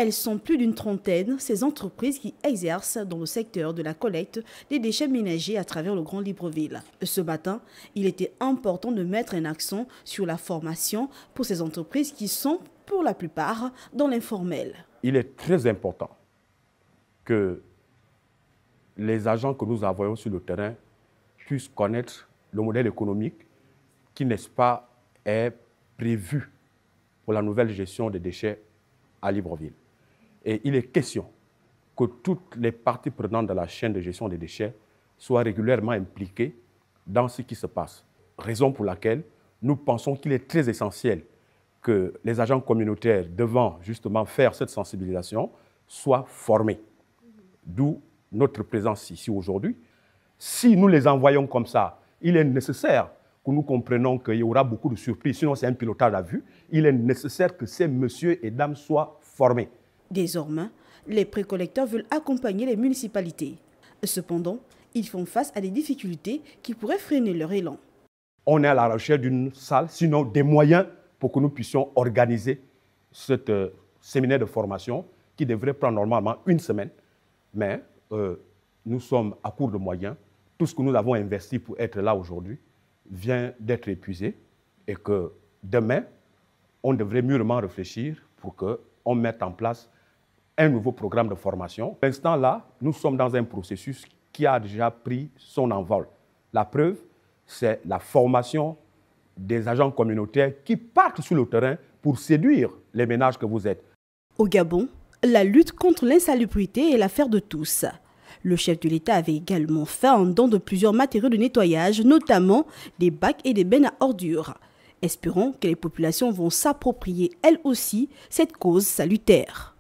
Elles sont plus d'une trentaine, ces entreprises qui exercent dans le secteur de la collecte des déchets ménagers à travers le Grand Libreville. Ce matin, il était important de mettre un accent sur la formation pour ces entreprises qui sont, pour la plupart, dans l'informel. Il est très important que les agents que nous envoyons sur le terrain puissent connaître le modèle économique qui, n'est-ce pas, est prévu pour la nouvelle gestion des déchets à Libreville. Et il est question que toutes les parties prenantes de la chaîne de gestion des déchets soient régulièrement impliquées dans ce qui se passe. Raison pour laquelle nous pensons qu'il est très essentiel que les agents communautaires devant justement faire cette sensibilisation soient formés. D'où notre présence ici aujourd'hui. Si nous les envoyons comme ça, il est nécessaire que nous comprenions qu'il y aura beaucoup de surprises, sinon c'est un pilotage à vue. Il est nécessaire que ces messieurs et dames soient formés. Désormais, les précollecteurs veulent accompagner les municipalités. Cependant, ils font face à des difficultés qui pourraient freiner leur élan. On est à la recherche d'une salle, sinon des moyens pour que nous puissions organiser ce séminaire de formation qui devrait prendre normalement une semaine. Mais nous sommes à court de moyens. Tout ce que nous avons investi pour être là aujourd'hui vient d'être épuisé et que demain, on devrait mûrement réfléchir pour qu'on mette en place un nouveau programme de formation. Pour l'instant là, nous sommes dans un processus qui a déjà pris son envol. La preuve, c'est la formation des agents communautaires qui partent sur le terrain pour séduire les ménages que vous êtes. Au Gabon, la lutte contre l'insalubrité est l'affaire de tous. Le chef de l'État avait également fait un don de plusieurs matériaux de nettoyage, notamment des bacs et des bennes à ordures. Espérons que les populations vont s'approprier elles aussi cette cause salutaire.